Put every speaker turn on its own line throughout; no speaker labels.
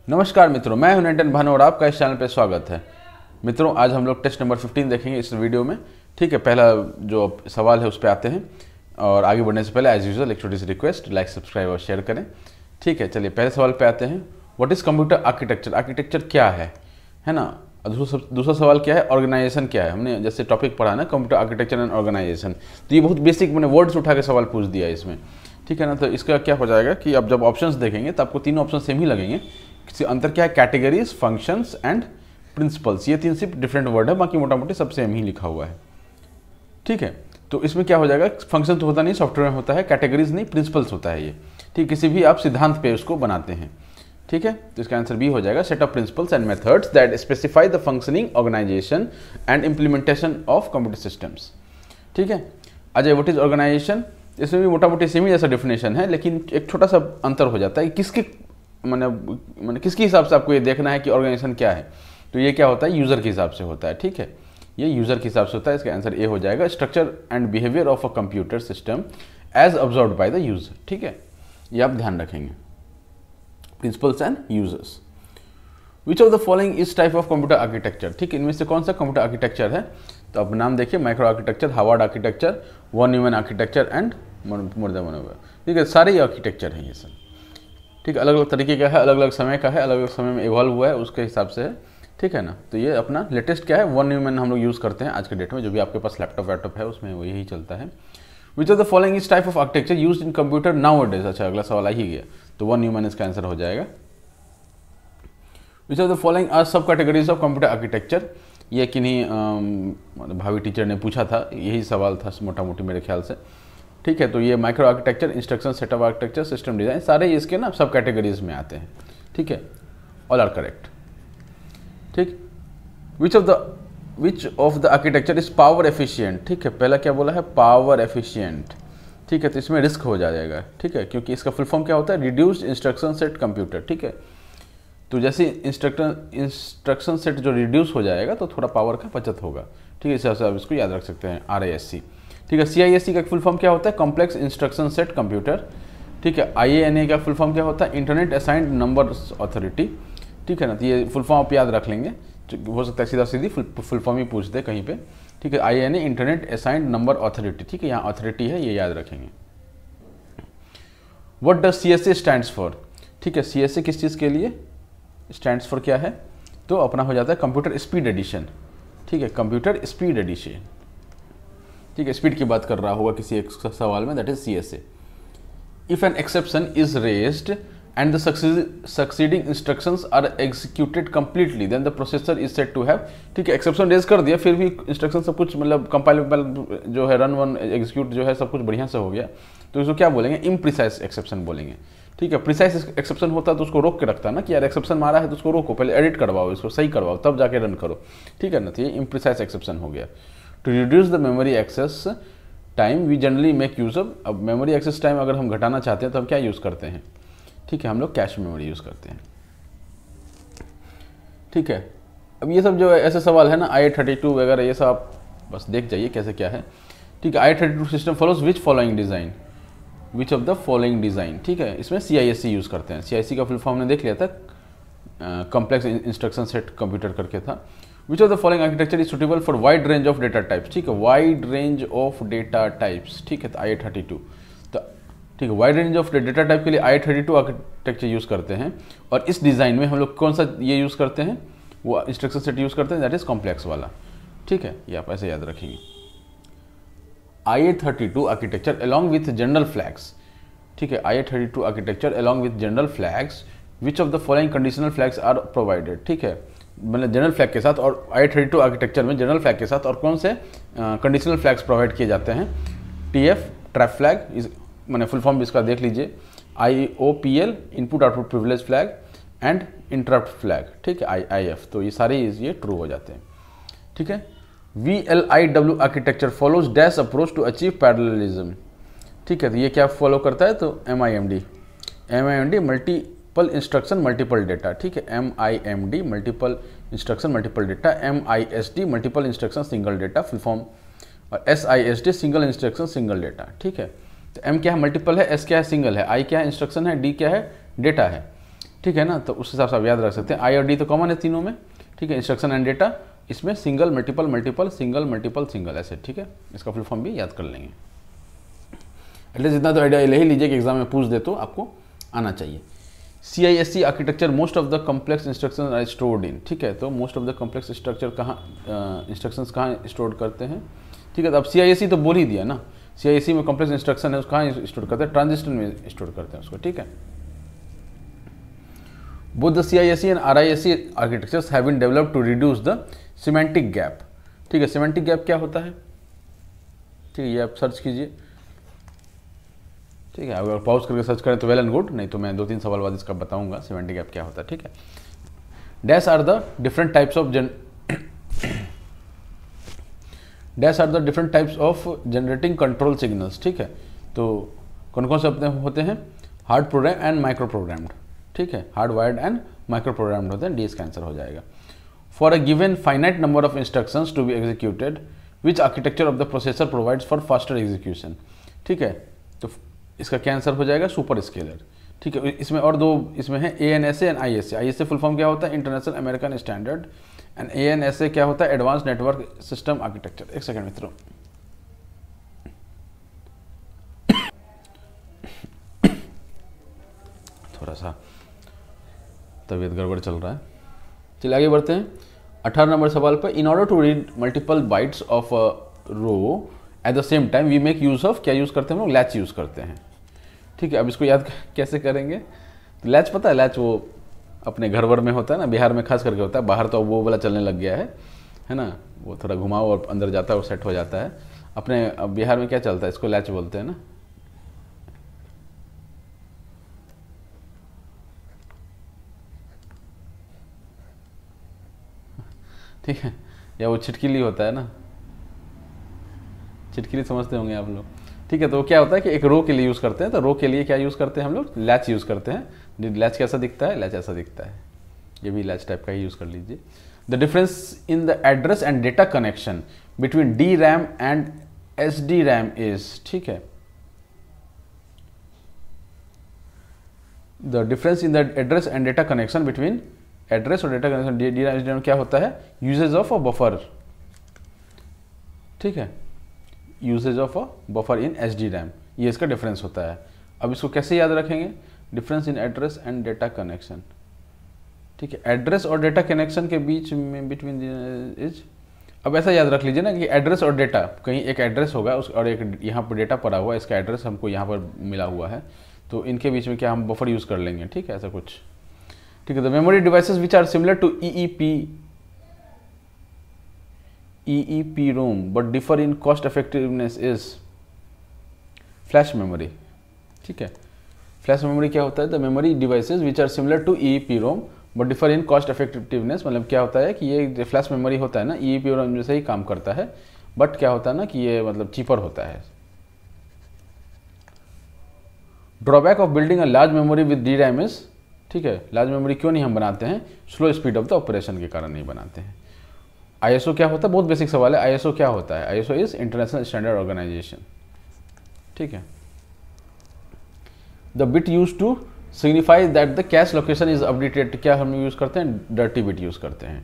नमस्कार मित्रों, मैं हूं नंदन भानु और आपका इस चैनल पे स्वागत है। मित्रों, आज हम लोग टेस्ट नंबर 15 देखेंगे इस वीडियो में। ठीक है, पहला जो सवाल है उस पर आते हैं और आगे बढ़ने से पहले एज यूजुअल एक छोटी सी रिक्वेस्ट, लाइक सब्सक्राइब और शेयर करें। ठीक है, चलिए पहले सवाल पे आते हैं। What is computer architecture? Architecture क्या है ना। दूसरा सवाल क्या है? ऑर्गेनाइजेशन क्या है। हमने जैसे टॉपिक पढ़ा ना, कंप्यूटर आर्किटेक्चर एंड ऑर्गेनाइजेशन, तो ये बहुत बेसिक मैंने वर्ड्स उठा के सवाल पूछ दिया है इसमें। ठीक है ना, तो इसका क्या हो जाएगा कि आप जब ऑप्शंस देखेंगे तो आपको तीनों ऑप्शन सेम ही लगेंगे। किसी अंतर क्या है? कैटेगरीज, फंक्शंस एंड प्रिंसिपल्स, ये तीन सिर्फ डिफरेंट वर्ड है, बाकी मोटा मोटी सब सेम ही लिखा हुआ है। ठीक है, तो इसमें क्या हो जाएगा? फंक्शन तो होता नहीं, सॉफ्टवेयर में होता है। कैटेगरीज नहीं, प्रिंसिपल्स होता है ये। ठीक, किसी भी आप सिद्धांत पे उसको बनाते हैं। ठीक है, तो इसका आंसर बी हो जाएगा। Set of principles and methods that specify the functioning, organisation and implementation of computer systems. ठीक है, अजय, व्हाट इज ऑर्गेनाइजेशन? इसमें भी मोटा मोटी सेम ही जैसा डेफिनेशन है, लेकिन एक छोटा सा अंतर हो जाता है। किसके मैंने किसके हिसाब से आपको ये देखना है कि ऑर्गेनाइजेशन क्या है। तो ये क्या होता है? यूजर के हिसाब से होता है। ठीक है, ये यूजर के हिसाब से होता है। इसका आंसर ए हो जाएगा। Structure and behaviour of a computer system as observed by the user. ठीक है, ये आप ध्यान रखेंगे। Principles and users. Which of the following is type of computer architecture? ठीक है, इनमें से कौन सा कंप्यूटर आर्किटेक्चर है? तो आप नाम देखिए, micro architecture, Harvard architecture, von Neumann architecture and more than one. ठीक है, सारे ही आर्किटेक्चर हैं ये सब। ठीक है, अलग अलग तरीके का है, अलग अलग समय का है, अलग अलग समय में इवॉल्व हुआ है, उसके हिसाब से है। ठीक है ना, तो ये अपना लेटेस्ट क्या है? वन न्यूमैन हम लोग यूज़ करते हैं आज के डेट में। जो भी आपके पास लैपटॉप है उसमें वही ही चलता है। विच of the following is type of architecture used in computer now days? अच्छा, अगला सवाल आ ही गया, तो वन न्यूमैन इसका आंसर हो जाएगा। Which of the following are sub categories of computer architecture? ये किन्हीं भावी टीचर ने पूछा था, यही सवाल था मोटा मोटी मेरे ख्याल से। ठीक है, तो ये micro architecture, instruction set of architecture, system design, सारे इसके ना सब कैटेगरीज में आते हैं। ठीक है, ऑल आर करेक्ट। ठीक, which of the architecture is power efficient? ठीक है, पहला क्या बोला है? Power efficient. ठीक है, तो इसमें रिस्क हो जाएगा। ठीक है, क्योंकि इसका फुल फॉर्म क्या होता है? Reduced instruction set computer. ठीक है, तो जैसे इंस्ट्रक्शन सेट जो रिड्यूस हो जाएगा तो थोड़ा पावर का बचत होगा। ठीक है, इस हिसाब से आप इसको याद रख सकते हैं, RISC। ठीक है, CISC का फुल फॉर्म क्या होता है? Complex instruction set computer. ठीक है, IANA का फुल फॉर्म क्या होता है? Internet assigned numbers authority. ठीक है ना, तो ये फुल फॉर्म आप याद रख लेंगे। हो सकता है सीधा सीधी फुल फॉर्म ही पूछ दे कहीं पे। ठीक है, IANA internet assigned number authority. ठीक है, यहाँ अथॉरिटी है, ये याद रखेंगे। What does CSA stands for? ठीक है, CSA किस चीज़ के लिए स्टैंड्स फॉर क्या है? तो अपना हो जाता है कंप्यूटर स्पीड एडिशन। ठीक है, कंप्यूटर स्पीड एडिशन। ठीक है, स्पीड की बात कर रहा होगा किसी एक सवाल में, that is CSA। If an exception is raised and the succeeding instructions are executed completely then the processor is said to have. ठीक है, एक्सेप्शन रेज कर दिया, फिर भी इंस्ट्रक्शन सब कुछ मतलब कंपाइल जो है, रन वन एग्जीक्यूट जो है, सब कुछ बढ़िया से हो गया, तो इसको क्या बोलेंगे? इम्प्रिसाइज एक्सेप्शन बोलेंगे। ठीक है, प्रिसाइज एक्सेप्शन होता है तो उसको रोक के रखता है ना, कि यार एक्सेप्शन मारा है तो उसको रोको, पहले एडिट करवाओ, इसको सही करवाओ, तब जाके रन करो। ठीक है ना, तो ये इम्प्रिसाइज एक्सेप्शन हो गया। To reduce the memory access time we generally make use of. अब मेमोरी एक्सेस टाइम अगर हम घटाना चाहते हैं तो हम क्या यूज़ करते हैं? ठीक है, हम लोग कैश मेमोरी यूज़ करते हैं। ठीक है, अब ये सब जो ऐसे सवाल है ना, IA32 वगैरह, ये सब आप बस देख जाइए कैसे क्या है। ठीक है, IA32 system follows which following design? Which of the following design? ठीक है, इसमें CISC यूज़ करते हैं। CISC का फुल फॉर्म ने देख लिया था, कॉम्प्लेक्स इंस्ट्रक्शन सेट कंप्यूटर करके था। विच of the following architecture is suitable for wide range of data types? ठीक है, wide range of data types. ठीक है, तो IA32। तो ठीक है, wide range of data type के लिए IA32 आर्किटेक्चर यूज़ करते हैं। और इस डिज़ाइन में हम लोग कौन सा ये यूज़ करते हैं? वो इंस्ट्रक्शन सेट यूज़ करते हैं, दैट इज कॉम्प्लेक्स वाला। ठीक है, ये आप ऐसे याद रखेंगे। IA32 architecture along with general flags. ठीक है, IA32 architecture along with general flags, which of the following conditional flags are provided? ठीक है, मतलब जनरल फ्लैग के साथ, और IA32 आर्किटेक्चर में जनरल फ्लैग के साथ और कौन से कंडीशनल फ्लैग्स प्रोवाइड किए जाते हैं? TF ट्रैप फ्लैग, मैंने फुल फॉर्म इसका देख लीजिए, IOPL input output privilege flag and interrupt flag. ठीक है, IF, तो ये सारे ये ट्रू हो जाते हैं। ठीक है, VLIW architecture follows dash approach to achieve parallelism. ठीक है, तो ये क्या फॉलो करता है? तो MIMD multiple instruction multiple data. ठीक है, MIMD multiple instruction multiple data, MISD multiple instruction single data full form, और SISD single instruction single data. ठीक है, तो M क्या है? मल्टीपल है, S क्या है? सिंगल है, I क्या है? इंस्ट्रक्शन है, D क्या है? डेटा है। ठीक है ना। तो उस हिसाब से आप याद रख सकते हैं। आई और डी तो कॉमन है तीनों में, ठीक है। इंस्ट्रक्शन एंड डेटा, इसमें single multiple multiple single multiple single ऐसे, ठीक है। इसका फुल फॉर्म भी याद कर लेंगे। एटलीस्ट इतना तो आइडिया ले ही लीजिए कि एग्जाम में पूछ दे तो आपको आना चाहिए। CISC architecture, most of the complex instruction are stored in, ठीक है। तो most of the complex structure कहाँ इंस्ट्रक्शंस कहाँ स्टोर करते हैं, ठीक है। तो अब CISC तो बोल ही दिया ना, CISC में कॉम्प्लेक्स इंस्ट्रक्शन है, उसको कहाँ स्टोर करते हैं, ट्रांजिस्टर में स्टोर करते हैं उसको, ठीक है। Both the CISC and RISC architectures have been developed to reduce the semantic gap, ठीक है। सिमेंटिक गैप क्या होता है, ठीक है, ये आप सर्च कीजिए, ठीक है। अगर पॉज करके सर्च करें तो वेल एंड गुड, नहीं तो मैं 2-3 सवाल बाद इसका बताऊंगा सिमेंटिक गैप क्या होता है, ठीक है। Dash are the different types of generating control signals, ठीक है। तो कौन कौन से अपने होते हैं, hard program and micro programmed, ठीक है। Hard wired and micro programmed होते हैं, डी इसका आंसर हो जाएगा। For a given finite number of instructions to be executed which architecture of the processor provides for faster execution, ठीक है। तो इसका क्या आंसर हो जाएगा, सुपर स्केलर, ठीक है। इसमें और दो इसमें है ANSA and ISA। ISA full form क्या होता है, international American standard, and ANSA क्या होता है, एडवांस नेटवर्क सिस्टम आर्किटेक्चर। एक सेकंड मित्रों, थोड़ा सा तबीयत गड़बड़ चल रहा है। चलिए आगे बढ़ते हैं। 18 नंबर सवाल पर, in order to read multiple bytes of a row at the same time we make use of, क्या यूज करते हैं हम लोग, लैच यूज करते हैं, ठीक है। अब इसको याद कैसे करेंगे, तो लैच पता है, लैच वो अपने घर वर में होता है ना, बिहार में खास करके होता है, बाहर तो वो वाला चलने लग गया है ना, वो थोड़ा घुमाओ और अंदर जाता है, वो सेट हो जाता है। अपने बिहार में क्या चलता है, इसको लैच बोलते हैं ना, ठीक है। या वो छिटकिली होता है ना, छिटकिली समझते होंगे आप लोग, ठीक है। तो क्या होता है कि एक रो के लिए यूज़ करते हैं, तो रो के लिए क्या यूज़ करते हैं हम लोग, लैच यूज़ करते हैं। लैच कैसा दिखता है, लैच ऐसा दिखता है, ये भी लैच टाइप का ही यूज़ कर लीजिए। The difference in the address and data connection between DRAM and SDRAM is, ठीक है। The difference in the address and data connection between, address और डेटा कनेक्शन DRAM SDRAM क्या होता है, यूजेज ऑफ अ बफर, ठीक है। Uses of a buffer in SDRAM, ये इसका डिफरेंस होता है। अब इसको कैसे याद रखेंगे, difference in address and data connection, ठीक है। एड्रेस और डेटा कनेक्शन के बीच में बिटवीन इज, अब ऐसा याद रख लीजिए ना कि एड्रेस और डेटा, कहीं एक एड्रेस होगा उस और एक यहाँ पर डेटा पड़ा हुआ है, इसका एड्रेस हमको यहाँ पर मिला हुआ है, तो इनके बीच में क्या हम बफर यूज़ कर लेंगे, ठीक है, ऐसा कुछ, ठीक है। The memory devices which are similar to EEPROM but differ in cost effectiveness is flash memory, ठीक है। फ्लैश मेमोरी क्या होता है, the memory devices which are similar to EEPROM but differ in cost effectiveness, मतलब क्या होता है कि ये फ्लैश मेमोरी होता है ना, EEPROM जैसे ही काम करता है, बट क्या होता है ना कि ये मतलब चीपर होता है। Drawback of building a large memory with DRAM is, ठीक है। लार्ज मेमोरी क्यों नहीं हम बनाते हैं, slow speed of the operation के कारण नहीं बनाते हैं। ISO क्या होता है, बहुत बेसिक सवाल है। ISO क्या होता है, ISO is international standard organisation, ठीक है। The bit use to signify that the cache location is updated, क्या हम यूज करते हैं, डर्टी बिट यूज करते हैं,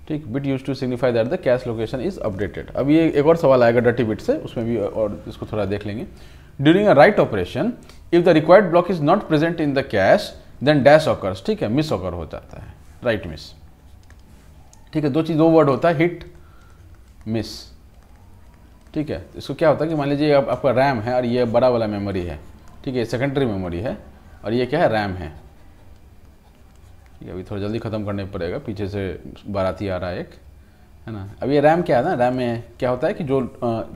ठीक। Bit use to signify that the cache location is updated. अब ये एक और सवाल आएगा डर्टी बिट से, उसमें भी और इसको थोड़ा देख लेंगे। During a write operation if the required block is not present in the cache then dash occurs, ठीक है, मिस ऑकर हो जाता है, राइट मिस, ठीक है। दो वर्ड होता है, हिट मिस, ठीक है। इसको क्या होता है कि मान लीजिए आपका रैम है और ये बड़ा वाला मेमोरी है, ठीक है, सेकेंडरी मेमोरी है, और ये क्या है, रैम है, ठीक है। अभी थोड़ा जल्दी ख़त्म करने पड़ेगा, पीछे से बाराती आ रहा है एक, है ना। अब ये रैम क्या है ना, रैम में क्या होता है कि जो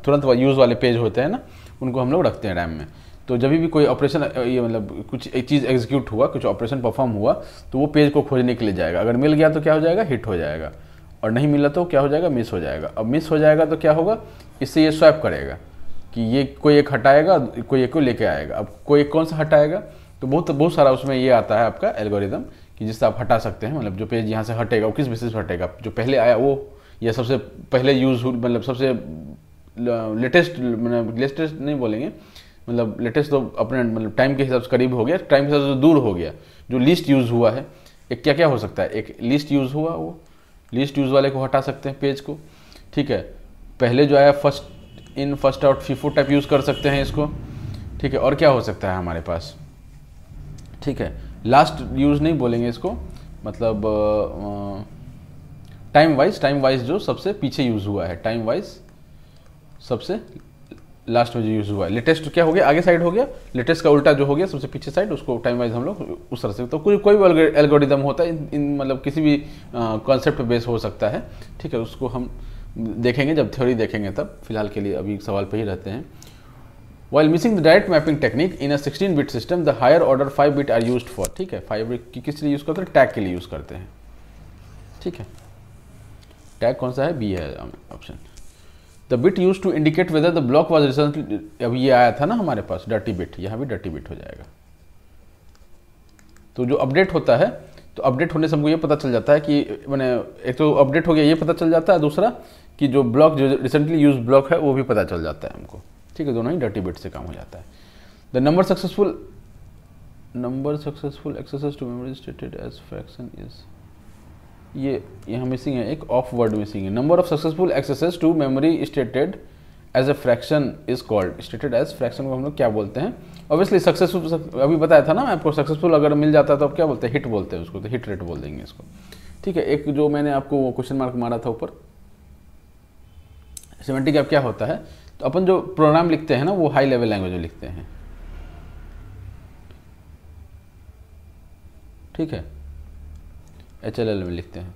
तुरंत यूज़ वाले पेज होते हैं ना, उनको हम लोग रखते हैं रैम में। तो जब भी कोई ऑपरेशन, ये मतलब कुछ एक चीज़ एग्जीक्यूट हुआ, कुछ ऑपरेशन परफॉर्म हुआ, तो वो पेज को खोजने के लिए जाएगा। अगर मिल गया तो क्या हो जाएगा, हिट हो जाएगा, और नहीं मिला तो क्या हो जाएगा, मिस हो जाएगा। अब मिस हो जाएगा तो क्या होगा, इससे ये स्वैप करेगा कि ये कोई एक हटाएगा, कोई एक को लेके आएगा। अब कोई एक कौन सा हटाएगा, तो बहुत सारा उसमें ये आता है आपका एल्गोरिदम कि जिससे आप हटा सकते हैं, मतलब जो पेज यहाँ से हटेगा वो किस बेसिस पर हटेगा, जो पहले आया वो, या सबसे पहले यूज, मतलब सबसे लेटेस्ट, मतलब लेटेस्ट नहीं बोलेंगे, मतलब लेटेस्ट तो अपने मतलब टाइम के हिसाब से करीब हो गया, टाइम के हिसाब से दूर हो गया, जो लीस्ट यूज़ हुआ है, एक क्या क्या हो सकता है, एक लीस्ट यूज़ हुआ, वो लीस्ट यूज़ वाले को हटा सकते हैं पेज को, ठीक है। पहले जो आया first in first out FIFO type use कर सकते हैं इसको, ठीक है। और क्या हो सकता है हमारे पास, ठीक है, लास्ट यूज़ नहीं बोलेंगे इसको, मतलब टाइम वाइज जो सबसे पीछे यूज़ हुआ है, टाइम वाइज सबसे लास्ट में जो यूज़ हुआ है। लेटेस्ट क्या हो गया, आगे साइड हो गया, लेटेस्ट का उल्टा जो हो गया सबसे पीछे साइड, उसको टाइम वाइज हम लोग उस तरह से, तो कोई भी एल्गोरिदम होता है इन मतलब किसी भी कॉन्सेप्ट पे बेस हो सकता है, ठीक है। उसको हम देखेंगे जब थ्योरी देखेंगे तब, फिलहाल के लिए अभी सवाल पे ही रहते हैं। While missing the direct mapping technique in a 16-bit system, the higher order 5 bit are used for, ठीक है। 5 bit की किस लिए यूज़ करते हैं, टैग के लिए यूज़ करते हैं, ठीक है। टैग कौन सा है, बी है option. The bit use to indicate whether the block was recently, अब ये आया था ना हमारे पास डर्टी बिट, यहाँ भी डर्टी बिट हो जाएगा। तो जो अपडेट होता है, तो अपडेट होने से हमको ये पता चल जाता है कि मैंने, एक तो अपडेट हो गया ये पता चल जाता है, दूसरा कि जो ब्लॉक जो रिसेंटली यूज ब्लॉक है वो भी पता चल जाता है हमको, ठीक है। दोनों ही डर्टी बिट से काम हो जाता है। The number successful accesses to memory stated as fraction is, ये यहाँ मिसिंग है, एक ऑफ वर्ड मिसिंग है। Number of successful accesses to memory stated as a fraction is called, stated as fraction को हम लोग क्या बोलते हैं, ऑब्वियसली सक्सेसफुल, अभी बताया था ना मैं आपको, सक्सेसफुल अगर मिल जाता है तो आप क्या बोलते हैं, हिट बोलते हैं उसको, तो हिट रेट बोल देंगे इसको, ठीक है। एक जो मैंने आपको क्वेश्चन मार्क मारा था ऊपर, सिमेंटिक गैप क्या होता है, तो अपन जो प्रोग्राम लिखते हैं ना वो हाई लेवल लैंग्वेज में लिखते हैं, ठीक है, HLL में लिखते हैं।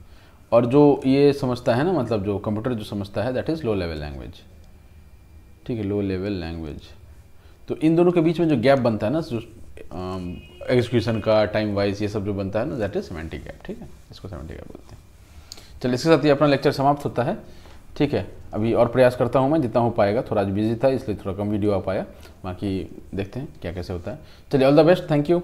और जो ये समझता है ना, मतलब जो कंप्यूटर जो समझता है that is low level language, ठीक है, लो लेवल लैंग्वेज। तो इन दोनों के बीच में जो गैप बनता है ना, जो एग्जीक्यूशन का टाइम वाइज ये सब जो बनता है ना, दैट इज सिमेंटिक गैप, ठीक है, इसको सिमेंटिक गैप बोलते हैं। चलिए इसके साथ ये अपना लेक्चर समाप्त होता है, ठीक है। अभी और प्रयास करता हूँ मैं जितना हो पाएगा, थोड़ा आज बिजी था इसलिए थोड़ा कम वीडियो आ पाया, बाकी देखते हैं क्या कैसे होता है। चलिए all the best, thank you.